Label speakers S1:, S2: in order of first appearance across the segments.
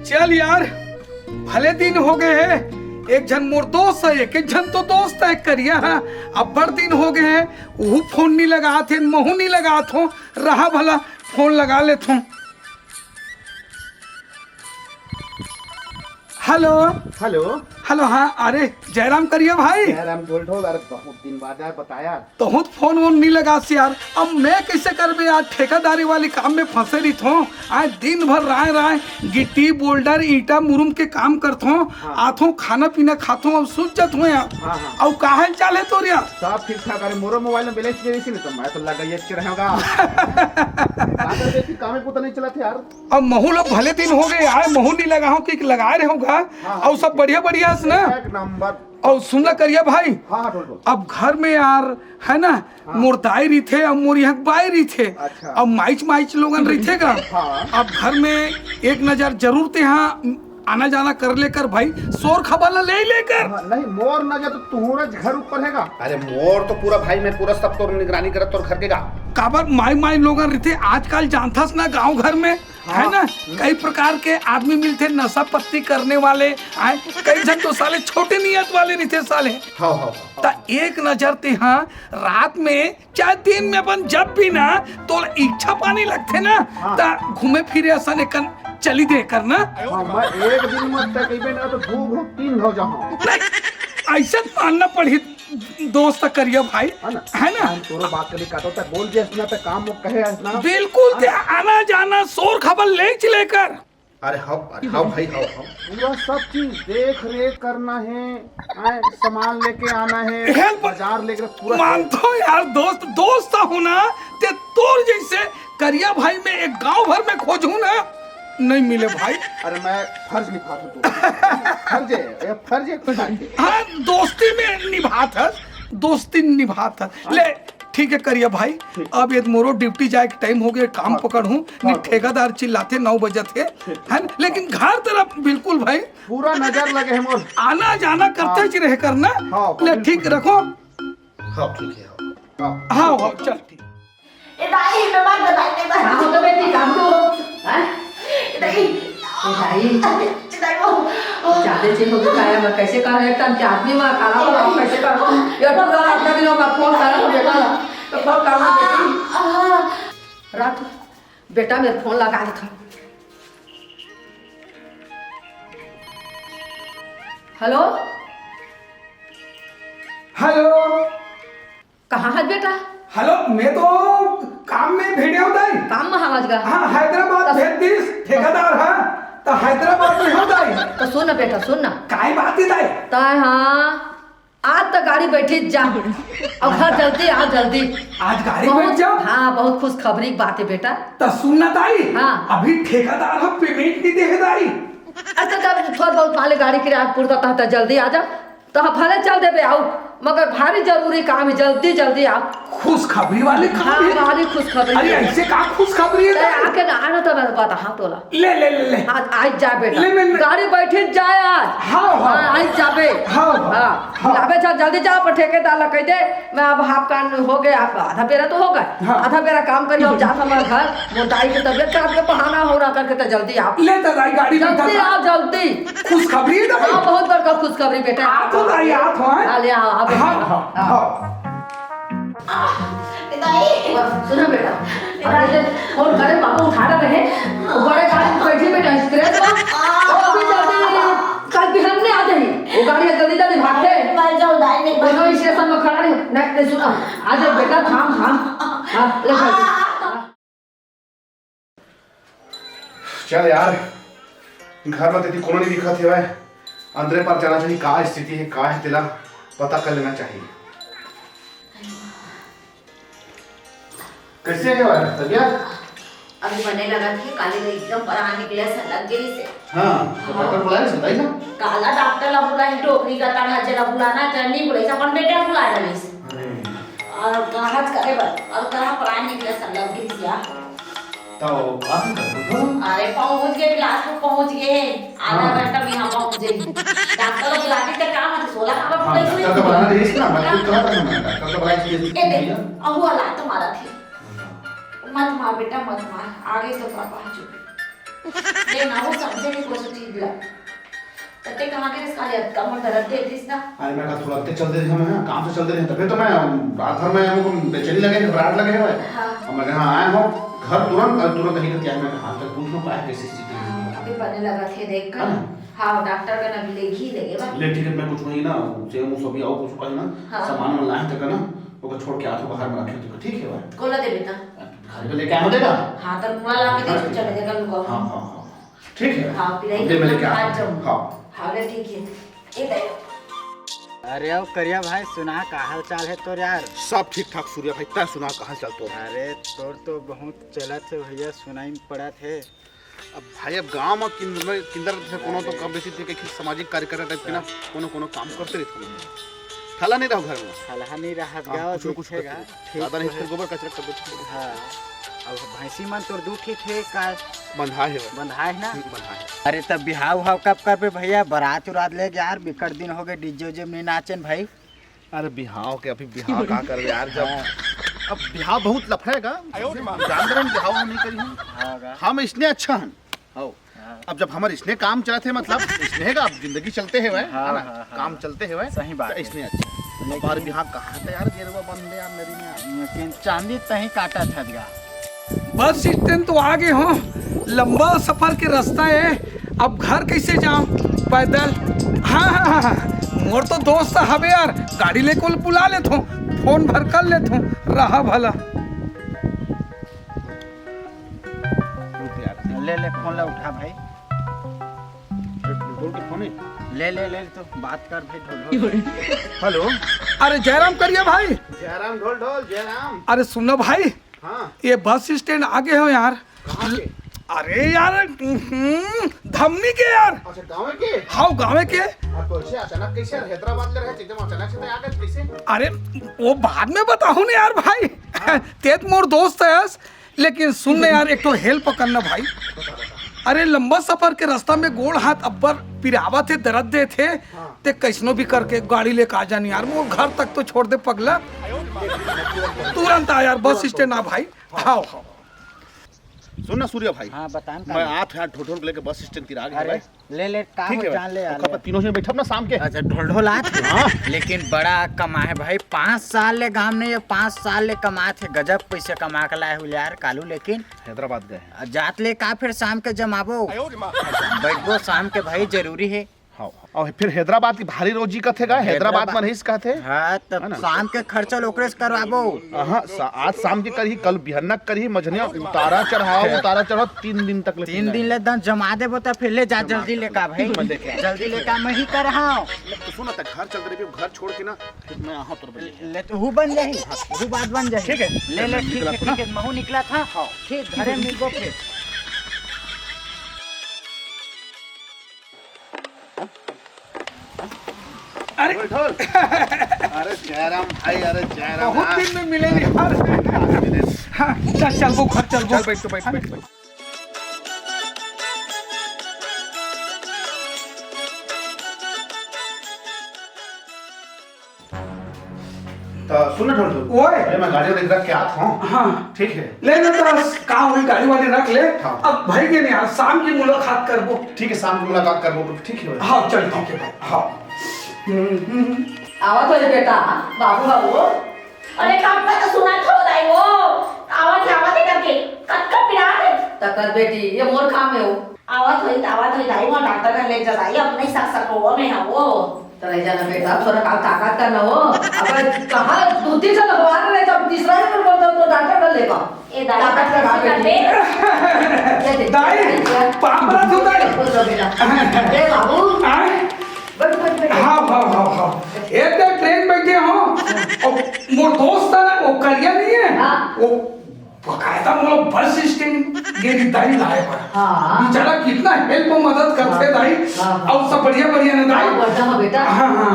S1: चल यार, भले दिन हो गए हैं। एक जन मोर दोस्त है, एक जन तो दोस्त है करिया है। अब बड़ दिन हो गए हैं, वो फोन नहीं लगा थे, महू नहीं लगा थो, रहा भला फोन लगा ले थो। हेलो
S2: हेलो
S1: हेलो, हाँ अरे जयराम करिए भाई।
S2: जयराम बोल रहा हूँ, अरे बहुत दिन बाद यार बताया।
S1: तो फोन वोन नहीं लगा से यार। अब मैं कैसे कर बे यार, ठेकेदारी वाली काम में फंसे रही थो। आज दिन भर राय राय गिट्टी बोल्डर ईटा मुरुम के काम करथो।
S2: हाँ।
S1: आथो खाना पीना खाथो, अब सूझ जात हो यार।
S2: हाँ, हाँ।
S1: अब का हाल चाल है तोर यार?
S2: सब ठीक ठाक। अरे मोरो मोबाइल में बैलेंस नहीं थी तो मैं तो लगा ये रहेगा। काम पता नहीं चला था यार।
S1: अब महू लोग भले दिन हो गए यार, महू नहीं लगा हूँ कि लगाए रहे होगा।
S2: हाँ,
S1: और सब बढ़िया बढ़िया है ना?
S2: एक नंबर।
S1: और सुनना करिए भाई।
S2: हाँ हाँ बोल।
S1: अब घर में यार है ना, मोर दाई रही थे, अब मोर यहाँ बाई रही थे।
S2: अच्छा।
S1: अब माइच लोगन रही थे का।
S2: हाँ।
S1: अब घर में एक नजर जरूर थे, यहाँ आना जाना कर लेकर भाई, शोर खबाला ले लेकर।
S2: हाँ, नहीं मोर नजर तो तुम्हारा घर ऊपर हैगा। अरे मोर तो पूरा भाई मैं पूरा सब तो निगरानी करत तो घर के का
S1: काबर माई लोगन रहते। आजकल जानथस ना गांव घर में है ना, कई प्रकार के आदमी मिलते, नशा पत्ती करने वाले आए, कई जन तो साले छोटे नियत वाले रहते साले।
S2: हाँ हाँ।
S1: ता एक नजर ते हाँ, रात में चाहे दिन में अपन जब भी ना तो इच्छा पानी लगते ना, ता घूमे फिरे असन एकन चली दे करना।
S2: हाँ, मैं एक दिन में तकरीबन ना तो दो तीन हो जाऊँ।
S1: ऐसा मानना पड़ी दोस्त करिए भाई, है ना?
S2: तोरो बात कभी काटो तक बोल दिया इसना पे काम वो कहे ना।
S1: बिल्कुल ते आना जाना शोर खबर ले लेकर।
S2: अरे हाँ भाई हाँ पूरा सब चीज देख रेख करना है, सामान लेके आना है, बाजार लेकर पूरा।
S1: मानतो यार, दोस्त हूँ ना, ते तोर जैसे करिया भाई में एक गांव भर में खोजूं ना, नहीं मिले भाई।
S2: अरे मैं फर्ज निभाता हूँ, फर्ज
S1: हाँ, दोस्ती में निभाता, दोस्ती निभाता। ले ठीक है करिए भाई, अब ये मोरो ड्यूटी जाए के टाइम हो गया, काम पकड़ूं। ठेकेदार चिल्लाते 9 बजे थे, है ना? लेकिन घर तरफ बिल्कुल भाई
S2: पूरा नजर लगे है मोर,
S1: आना जाना करते ही रहे करना। ले ठीक रखो।
S2: हाँ ठीक है।
S1: हाँ चल ठीक।
S3: ज्यादा चीज हो गया है, मैं कैसे कर रहा एकदम आदमी में खाना बनाओ कैसे कर ये तो जरा अपना भी लोग फोन कर रहा बेटा तो फोन करना बेटी रात बेटा मेरे फोन लगा दे था। हेलो
S1: हेलो,
S3: कहाँ है बेटा?
S1: हेलो, मैं तो काम में भेड़े होता है।
S3: काम में आवाज गा।
S1: हाँ, हैदराबाद भेज दिस ठेकेदार है तो हैदराबाद में होता है।
S3: तो सुन ना बेटा, सुन ना
S1: काय बात है
S3: ताई। हाँ आज तो गाड़ी बैठी जा और घर जल्दी आ जल्दी।
S1: आज गाड़ी बैठ जाओ।
S3: हाँ बहुत खुशखबरी की बात है बेटा।
S1: तो सुनना ताई,
S3: हाँ
S1: अभी ठेकेदार हम पेमेंट नहीं दे दाई।
S3: अच्छा थोड़ा बहुत माले गाड़ी किराया पूर्ता था, जल्दी आ जा तो भले चल देवे आओ, मगर भारी जरूरी काम है, जल्दी आओ।
S1: खुशखबरी वाले काम है?
S3: हाँ भारी खुशखबरी।
S1: अरे ऐसे का खुशखबरी है?
S3: आके ना आना तो मैं बता। हाँ तोला
S1: ले
S3: आज जा बेटा,
S1: ले।
S3: गाड़ी बैठे जाए आज।
S1: हाँ
S3: आज जाबे।
S1: हाँ
S3: लाबे चल जल्दी जा, पर ठेकेदार कह दे मैं अब हाफ का हो गया, आधा बेरा तो हो गया। आधा बेरा काम करिए, अब जाता हमारे घर, मोटाई की तबियत खराब के बहाना हो रहा करके तो जल्दी आओ।
S1: ले तो दाई गाड़ी
S3: जल्दी आओ जल्दी।
S1: खुशखबरी है?
S3: हाँ बहुत बड़का खुशखबरी बेटा।
S1: आ तो दाई आ तो है।
S3: ले आओ।
S1: हाँ
S3: सुनो बेटा, फोन करे पापा उठा रहे बड़े गाड़ी में बैठे बेटा स्ट्रेस अभी जल्दी कल भी हमने आ जाए वो गाड़ी जल्दी भागते दोनों स्टेशन में खड़ा नहीं सुनो आ जाओ बेटा। थाम ले
S2: चल यार, घर में तेरी कोनो नहीं दिखा थे भाई, अंदर पर जाना चाहिए, का स्थिति है का है तेला पता कर लेना चाहिए। कैसे है भाई तबियत?
S4: अभी बने लगा थी काले में एकदम परान निकले से लग गई से।
S2: हाँ तो डॉक्टर बुलाया से बताइए ना।
S4: काला डॉक्टर ला बुला ही टोकरी का ताना जला बुलाना चलनी बुलाई से अपन बेटा बुला डाली से। और कहां करे बस और कहां परान निकले से लग गई से यार।
S2: तो बात कर दो।
S4: अरे पहुंच गए, बिलासपुर पहुंच गए, आधा घंटा में यहां पहुंच गए। डॉक्टर लोग बुलाते थे काम है 16 का बुलाई हुई।
S2: डॉक्टर का बुलाना रही ना, मैं कहा था मैं डॉक्टर का बुलाया चाहिए।
S4: ए देख अब वो ला तो मारा थी। मत मार बेटा मत मार, आगे तो पापा चुप। ते ना वो समझे नहीं कोई चीज ला तते कहां के इसका याद कम दर्द देतीस ना
S2: अरे मैं कहा थोड़ा तेज चलते थे हम काम से चलते थे तभी तो मैं रात भर में हमको बेचैनी लगे घबराहट लगे हुए अब मैं कहा आया हूँ घर तुरंत नहीं करती मैं हाथ तक पूछ लो पाया कैसी स्थिति है
S4: अभी पढ़ने लगा थे देख कर हाँ डॉक्टर का ना ले घी लेगे बा
S2: ले टिकट में कुछ वही ना जे मुंह सभी आओ कुछ कहीं ना सामान में लाए तक ना वो छोड़ के आ तो बाहर में रखे तो ठीक है भाई
S4: कोला दे बेटा
S2: घर पे लेके आ देगा
S4: हाँ तो मुड़ा ला के दे चले जाएगा लोग
S2: हां ठीक है
S4: हाँ पिराई
S2: दे मैं लेके आ हां
S4: हाँ ले ठीक है ये दे
S5: अरे अब करिया भाई सुना का हाल चाल है तोर यार
S2: सब ठीक ठाक सूर्य भाई ता सुना कहां चल तो
S5: अरे तोर तो बहुत चलत है भैया सुनाई में पड़ा थे
S2: अब भाई अब गांव में किंदर से कोनो तो कम बेसी के सामाजिक कार्यकर्ता टाइप के ना कोनो काम करते रहते खाला नहीं रहो घर में
S5: हल्हा नहीं रहा गाँव
S2: कुछ
S5: दिखेगा
S2: ज्यादा नहीं फिर गोबर कचरा कर देते
S5: हाँ अब भैंसी मन तोर दू ठीक है का
S2: बंधा है
S5: बंधा है ना
S2: बंधा है
S5: अरे तब बिहाव उहाव कब कर पे भैया बारात उरात ले यार बिकट दिन हो गए डीजे उजे में नाचन भाई
S2: अरे बिहाव के अभी बिहाव का कर यार जब अब बिहाव बहुत लफड़ेगा जानवर हम बिहाव नहीं करी हम हम इसने अच्छा हैं हो अब जब हमारे इसने काम चला थे मतलब इसने का अब जिंदगी चलते हैं ना काम चलते हैं
S5: सही बात है।
S2: इसने अच्छा और बिहाव कहा था यार गेरवा बंदे यार मेरी में
S5: लेकिन चांदी तही काटा था दिया
S1: बस स्टैंड तो आगे हो लंबा सफर के रास्ता है अब घर कैसे जाऊं पैदल हाँ मोर तो दोस्त हवे यार गाड़ी लेको बुला लेता हूँ फोन भर कर लेता हूँ रहा भला
S5: ले फोन ला उठा भाई
S2: फोन
S5: ले तो बात कर भाई ढोल
S2: हेलो
S1: अरे जयराम करिए भाई
S2: जयराम ढोल जयराम
S1: अरे सुनो भाई
S2: हाँ
S1: ये बस स्टैंड आगे हो यार
S2: कहाँ के
S1: अरे यार धमनी के यार
S2: अच्छा गाँव के
S1: हाँ गाँव के
S2: तो ऐसे अचानक कैसे हैदराबाद ले रहे थे एकदम अचानक से आ गए कैसे
S1: अरे वो बाद में बताऊँ ना यार भाई तेज मोर दोस्त है लेकिन सुन यार एक तो हेल्प करना भाई अरे लंबा सफर के रास्ता में गोड़ हाथ अब्बर पिरावा थे दर्द दे थे ते कैसनो भी करके गाड़ी लेके आ जानी यार वो घर तक तो छोड़ दे पगला तुरंत आ यार बस स्टैंड आ भाई हाँ
S2: सुन ना सूर्य भाई
S5: हाँ बता
S2: मैं आप यार ढोल लेके बस स्टैंड की आगे
S5: अरे ले का
S2: ठीक है
S5: जान ले
S2: यार तीनों जन बैठब ना शाम के
S5: अच्छा ढोल आत लेकिन बड़ा कमा है भाई 5 साल ले गांव ने 5 साल ले कमा थे गजब पैसे कमा के लाए हुए यार कालू लेकिन
S2: हैदराबाद गए
S5: जात ले का फिर शाम के जमाबो बैठबो शाम के भाई जरूरी है
S2: हाँ और फिर हैदराबाद की भारी रोजी का थे हैदराबाद में रहीस कहते
S5: हाँ तब शाम के खर्चा ओकरे से करवाबो
S2: हाँ आज शाम की करही कल बिहन्नक करही मझनिया उतारा चढ़ाओ 3 दिन तक
S5: 3 दिन ले दन जमा देबो त फिर ले जा जल्दी लेका भाई जल्दी लेका मैं ही कर रहा हूं
S2: तो सुन त घर चल रही घर छोड़ के ना फिर मैं यहां तोर
S5: ले तो हु बन जाही हु बात बन जाही
S2: ठीक है
S5: ले ठीक है महू निकला था ठीक घरे मिलबो फिर
S1: अरे
S2: अरे जयराम भाई अरे जयराम
S1: बहुत दिन में मिले यार हाँ चल वो घर चल
S2: बैठ सुन ढोल
S1: ओए
S2: मैं गाड़ी में रख के आता हूँ
S1: हाँ
S2: ठीक है
S1: ले ना तो कहा हुई गाड़ी वाले रख ले
S2: हाँ।
S1: अब भाई के नहीं यार शाम की मुलाकात करबो
S2: ठीक है शाम को मुलाकात करबो ठीक है
S1: हाँ चल ठीक है हाँ
S3: आवाज हो बेटा बाबू
S4: अरे काम का तो सुना था बताई वो आवाज करके कटका पिरा दे
S3: तकर बेटी ये मोर काम है वो
S4: आवाज होई दाई वो डॉक्टर का ले जाई अपने साथ सको में है वो
S3: चले जाना बेटा थोड़ा ताकत करना हो अगर कहाँ 2-3 साल हुआ रहे जब तीसरा ही बोलता तो डॉक्टर कर लेगा
S4: ए दाई
S3: ताकत का
S4: कर
S1: दाई पापड़ा तो दाई
S3: बोल बेटा ए बाबू बैठ
S1: हाँ एक ट्रेन बैठे हो और मोर दोस्त है ना वो करिया नहीं है वो बकायदा मोला बस स्टैंड गेली दाई लाए पर
S3: हाँ
S1: बेचारा कितना हेल्प मदद करते दाई और सब बढ़िया ना दाई
S3: बढ़िया हो बेटा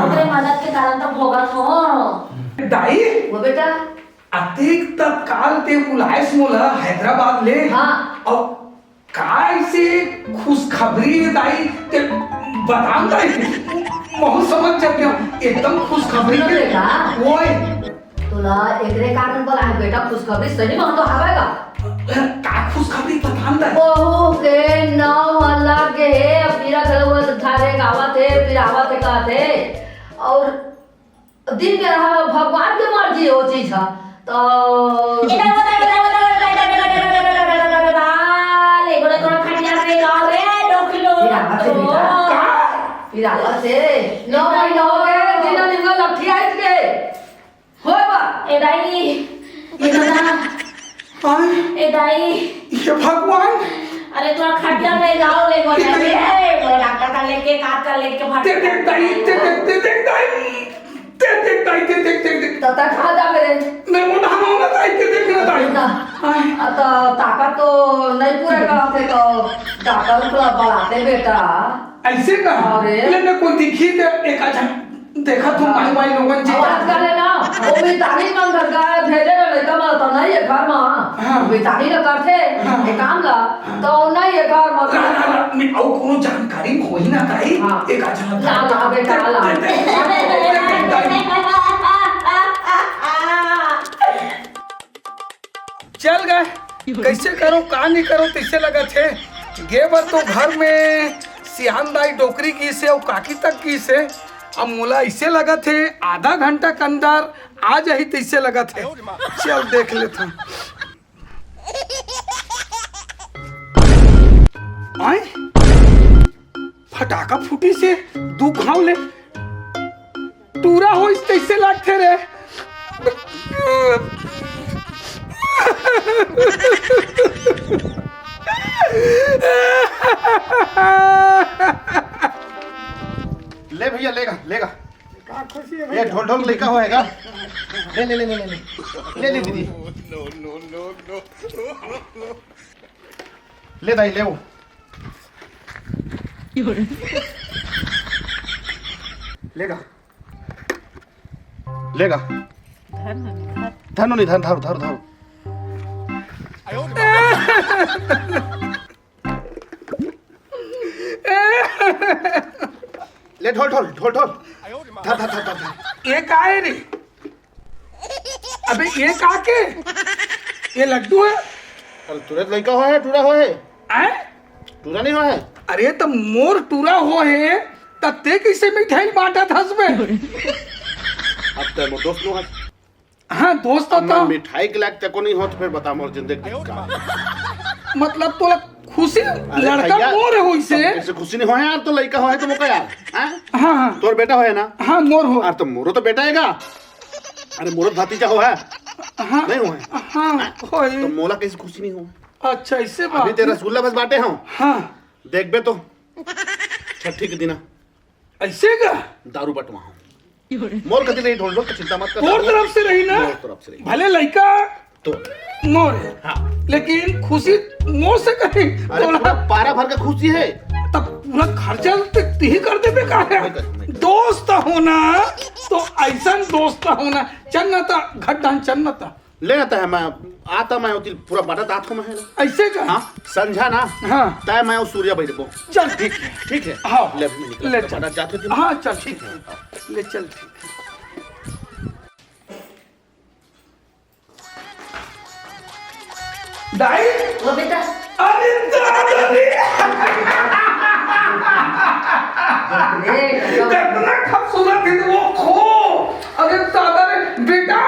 S4: उतरे मदद के कारण तो भोगत हो
S1: दाई
S3: वो बेटा
S1: अतिक तत्काल ते बुलाइस मोला हैदराबाद ले
S3: हाँ
S1: और काय से खुशखबरी दाई ते बताऊं दाई बहुत समझ जाते हो एकदम खुशखबरी के
S3: बेटा
S1: ओए
S3: तुला एकरे कारण बोला है बेटा खुशखबरी सही में तो हवेगा
S1: का खुशखबरी बतान दे
S3: बहू के नाव लगे मेरा घर वो धारे गावत है फिर आवत है कहते और दिन के रहा भगवान की मर्जी वो चीज है तो फिर आवत है 9 महीना हो गए दिन दिन में लट्ठी आई के होय बा
S4: ए दाई ये ना ए दाई
S1: ये भगवान
S4: अरे थोड़ा खटिया में जाओ ले गो जाए वो डॉक्टर का लेके कार का लेके भाग
S1: देख दाई देख
S3: तता खा जा मेरे
S1: मैं मोटा होना दाई देख दाई
S3: तो ताकत तो नहीं पूरा कराते तो डॉक्टर को बढ़ाते बेटा
S1: ऐसे का
S3: अरे।
S1: लेने को दिखी दे एक आजा देखा तुम माई लोगन जी
S3: आवाज कर लेना वो भी तारी मांग कर का भेजे ना लड़का मां तो नहीं है घर में भी तारी ना करते ये काम ला तो नहीं है घर में
S1: मैं और कोनो जानकारी होई ना दाई एक आजा
S3: ला बेटा ला
S1: चल गए कैसे करो का नहीं करो तैसे लगा थे गे बार तो घर में सियान दाई डोकरी की से और काकी तक की से अब मोला ऐसे लगा थे आधा घंटा के अंदर आ जाही तैसे लगा थे चल देख लेता आए फटाका फूटी से दू घाव ले टूरा हो इस तैसे लगते रे
S2: ले भैया लेगा ये ढोल लेका होएगा ले दीदी ले दाई ले वो लेगा धनो नहीं धर ले ढोल धर
S1: ये का है रे अबे ये का के ये लड्डू है
S2: अरे तुरंत लड़का हो है टूरा हो है
S1: आए
S2: टूरा नहीं हो है
S1: अरे तो मोर टूरा हो है तत्ते कैसे मिठाई बांटा था उसमें
S2: अब तो मोर दोस्त लोग है
S1: हाँ दोस्त
S2: मैं
S1: तो
S2: मिठाई के लायक तक नहीं हो तो फिर बता मोर जिंदगी का
S1: मतलब तो खुशी लड़का
S2: भैया,
S1: मोर है हो इसे
S2: ऐसे खुशी नहीं हो है यार तो लड़का हो है तो मुका यार हैं
S1: हाँ
S2: तोर बेटा हो है ना
S1: हाँ मोर हो
S2: यार तो मोरो तो बेटा हैगा अरे मोरो भतीजा हो है
S1: हाँ
S2: नहीं हो है
S1: हाँ
S2: तो
S1: होए
S2: मोला कैसे खुशी नहीं हो
S1: अच्छा इससे
S2: अभी
S1: बात
S2: तेरा रसगुल्ला बस बांटे हूँ
S1: हाँ
S2: देखबे तो छठी के दिन
S1: ऐसे का
S2: दारू बटवा हूँ मोर कति नहीं ढोल तो चिंता मत कर
S1: मोर तरफ से रही ना
S2: मोर तरफ से रही
S1: भले लड़का
S2: तो
S1: मोर है
S2: हाँ
S1: लेकिन खुशी मोर से कहीं
S2: अरे पूरा पारा भर का खुशी है
S1: तब पूरा खर्चा तो ही कर देबे का है दोस्त होना तो ऐसा दोस्त होना चन्नता घड्डा चन्नता
S2: ले आता है मैं आता मैं उतिल पूरा बटा दांत को मैं है ना
S1: ऐसे का
S2: हाँ समझा ना
S1: हाँ
S2: तय मैं उस सूर्य भाई को
S1: चल ठीक है
S2: ठीक है
S1: हाँ
S2: ले अभी निकल
S1: ले
S2: बटा
S1: चल
S2: जाते थे
S1: हाँ चल ठीक है ले चल ठीक है दाई
S4: वो बेटा
S1: अरे दादा कितना खूबसूरत है वो खो अरे दादा रे बेटा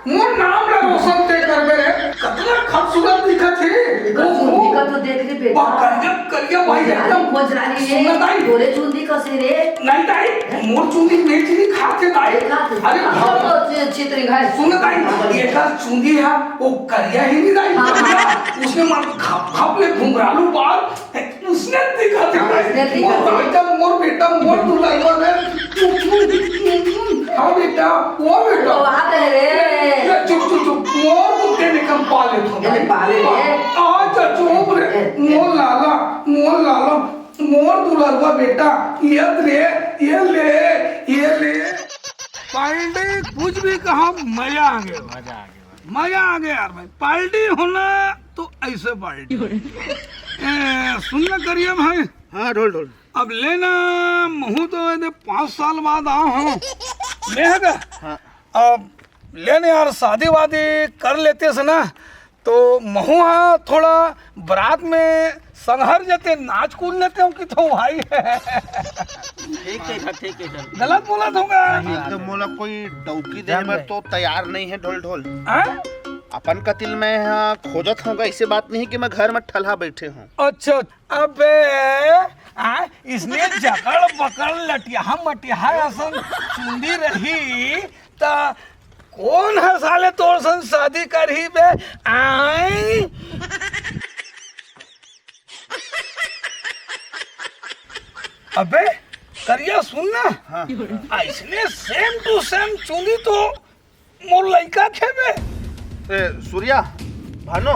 S1: मोर नाम ला रोशन ते कर मेरे कितना खूबसूरत दिखत है वो
S3: चूंदी का तो देख रे बेटा
S1: करिया भाई एकदम
S3: खोज रही
S1: सुनना
S3: है
S1: दाई
S3: गोरे चूंदी कसे रे
S1: नहीं दाई मोर चूंदी मेच नहीं खाते दाई अरे
S3: तो चित्र घाय
S1: सुन दाई ये का चूंदी है वो करिया ही नहीं दाई उसने मार खप ले घुंघरालू बाल उसने दिखा था मोर बेटा मोर दुलाइवर है हाँ बेटा वो बेटा
S3: तो बात है रे
S1: चुप मोर कुत्ते निकम पाले
S3: ये पाले रे
S1: अच्छा चुप रे मोर लाला मोर दुलारवा बेटा ये ले पार्टी कुछ भी कहा मजा आ गया यार भाई पार्टी होना तो ऐसे पार्टी सुनना करिए भाई
S2: हाँ ढोल
S1: अब लेना महू तो 5 साल बाद आओ हम लेगा
S2: हाँ
S1: अब लेने यार शादी वादी कर लेते से ना तो महुआ थोड़ा बारात में संहर जाते नाच कूद लेते हो कि तो भाई
S6: ठीक है
S1: गलत बोला होगा
S2: एकदम मोला कोई डौकी दे में तो तैयार नहीं है ढोल ढोल।
S1: हाँ?
S2: अपन का तिल में यहाँ खोजत होगा, ऐसी बात नहीं कि मैं घर में ठल्हा बैठे हूँ।
S1: अच्छा अबे इसने जकड़ बकड़ लटिया मटिया असन चुंदी रही ता कौन है साले तोर सन शादी करही बे आई अबे करिया सुन ना इसने सेम टू सेम चुंदी तो मोर लइका खेबे
S2: सूर्या भानो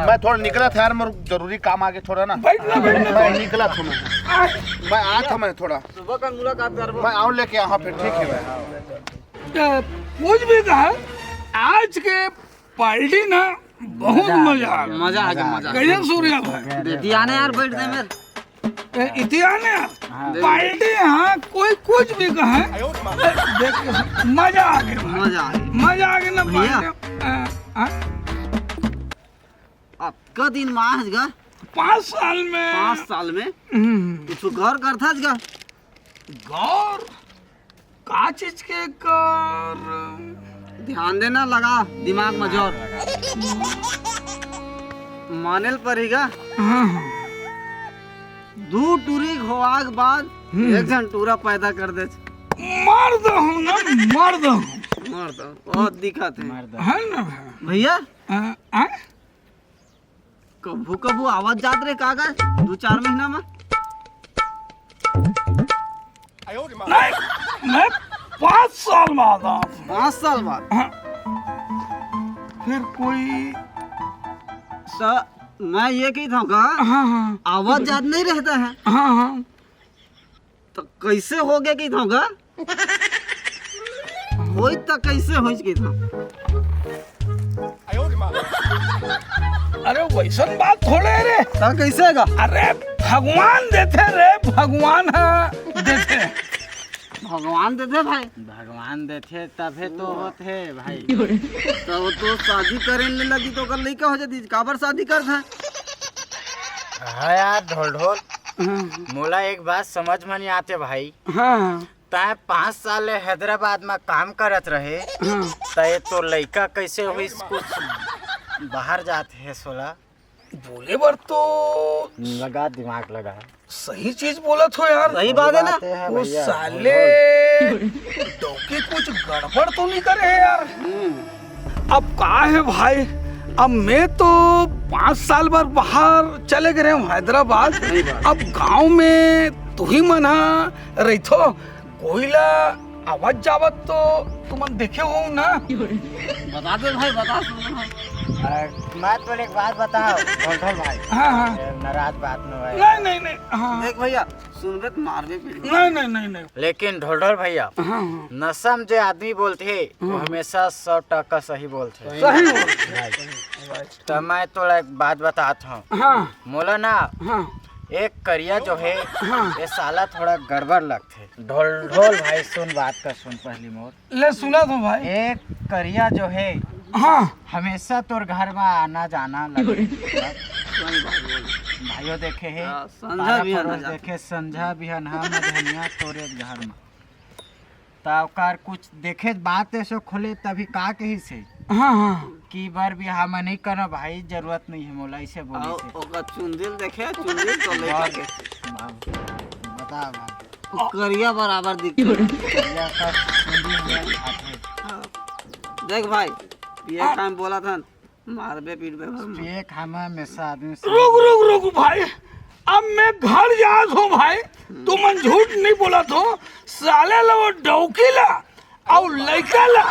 S2: मैं थोड़ा निकला था यार, मेरे जरूरी काम आगे थोड़ा ना।
S1: बैठना
S2: मैं निकला था मैं आया था मैं थोड़ा
S6: सुबह का मुलाकात कर
S2: मैं आऊँ लेके यहाँ फिर ठीक है मैं।
S1: कुछ भी कहा आज के पार्टी ना बहुत मजा आ गया।
S6: मजा आ गया
S1: कैसे सूर्या भाई
S6: बेटी आने यार बैठ दे मेरे
S1: इतिहास पार्टी हाँ कोई कुछ भी कहे देख के मजा आ गया
S6: मजा आ गया
S1: मजा आ गया ना
S6: भैया।
S1: पार्टी
S6: आपका दिन माह गा
S1: 5 साल में
S6: 5 साल में कुछ गौर कर था गा
S1: गौर का चीज के कर
S6: ध्यान देना लगा दिमाग में जोर मानेल पड़ेगा।
S1: हाँ,
S6: 2 टूरी होवा के बाद एक जन टूरा पैदा कर दे
S1: मार दो ना मार दो
S6: मार दो बहुत दिक्कत है
S1: है ना
S6: भैया।
S1: आ?
S6: कभू कभू आवाज जात रहे कागज 2-4 महीना में
S1: नहीं मैं 5 साल बाद आ
S6: 5 साल बाद
S1: फिर कोई
S6: तो मैं ये कही था का
S1: हाँ हाँ
S6: आवाज जात नहीं रहता है
S1: हाँ हाँ
S6: तो कैसे हो गया कही था का होई तो कैसे हो कही था
S1: अरे वैसन बात थोड़े रे
S6: तो कैसे गा
S1: अरे भगवान देते रे भगवान देते
S6: भगवान देते भाई
S5: भगवान देते तभे तो होते भाई
S6: तो शादी करे ले लगी तो कर लड़का हो जाती काबर शादी कर था।
S5: हाँ यार ढोल ढोल मोला एक बात समझ में नहीं आते भाई
S1: हाँ
S5: तय 5 साल हैदराबाद में काम करत रहे
S1: हाँ
S5: तय तो लड़का कैसे हुई कुछ बाहर जाते है सोला
S1: बोले बर तो
S5: लगा दिमाग लगा
S1: सही चीज बोला तो यार
S6: सही बात है ना
S1: वो
S5: भैया,
S1: साले डोके कुछ गड़बड़ तो नहीं करे हैं यार। अब का है भाई अब मैं तो 5 साल बाद बाहर चले गए हूँ हैदराबाद। अब गांव में तू ही मना रही थो कोयला आवाज जावत तो तुम देखे हो ना।
S6: बता दे भाई बता सुन भाई।
S5: मैं तो एक बात बताओ ढोल ढोल भाई
S1: हाँ हाँ
S5: नाराज बात न भाई
S1: नहीं नहीं हाँ
S6: देख भैया सुनबे तो मारबे पीड़ी
S1: नहीं
S5: लेकिन ढोल ढोल भैया
S1: हाँ हाँ
S5: नशा में जो आदमी बोलते हैं वो हमेशा 100% सही बोलते हैं।
S1: सही बोल
S5: तो मैं तो एक बात बताता हूँ
S1: हाँ
S5: मोला ना
S1: हाँ
S5: एक करिया जो है
S1: हाँ।
S5: ये साला थोड़ा गड़बड़ लगते ढोल ढोल भाई सुन बात का सुन पहली मोर
S1: ले सुना तो भाई
S5: एक करिया जो है
S1: हाँ
S5: हमेशा तोर घर में आना जाना लगे भाइयों देखे है
S6: हाँ, संझा भी आना जाता।
S5: देखे संझा भी मधनिया तोरे घर में तावकार कुछ देखे बात ऐसे खोले तभी का कही से
S1: हाँ हाँ
S5: की बार भी हम नहीं करना भाई जरूरत नहीं है मोला ऐसे बोले
S6: आओ
S5: से
S6: ओका चुंदिल देखे चुंदिल तो लड़का के
S5: बता भाई
S6: वो करिया बराबर दिख
S5: करिया का सुंदी में हाथे
S6: देख भाई ये काम बोला था मारबे पीटबे घर में
S5: एक हम हमेशा आदमी से
S1: रुक भाई अब मैं घर जा हूँ भाई तू मन झूठ नहीं बोला तो साले ला वो डौकी ला और लड़का ला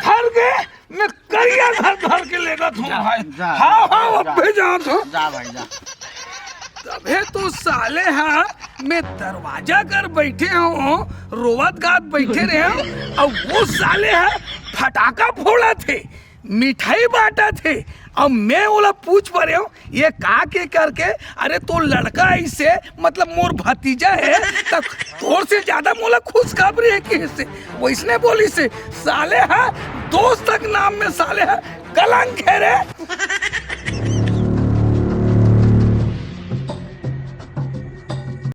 S1: घर के मैं करिया घर के लेगा तू भाई
S5: जा,
S1: हाँ
S5: जा,
S1: हाँ
S5: जा।
S1: अब भी जा तो
S5: जा भाई जा
S1: तबे तो साले हाँ मैं दरवाजा कर बैठे हूँ रोवत गात बैठे रहे हूँ और वो साले है फटाका फोड़ा थे मिठाई बांटा थे अब मैं बोला पूछ पा रहे हूँ ये का के करके अरे तो लड़का ऐसे मतलब मोर भतीजा है तब तोर से ज्यादा मोला खुश खबरी है कि से वैसने बोली से साले हाँ दोस्त तक नाम में साले है कलंक है रे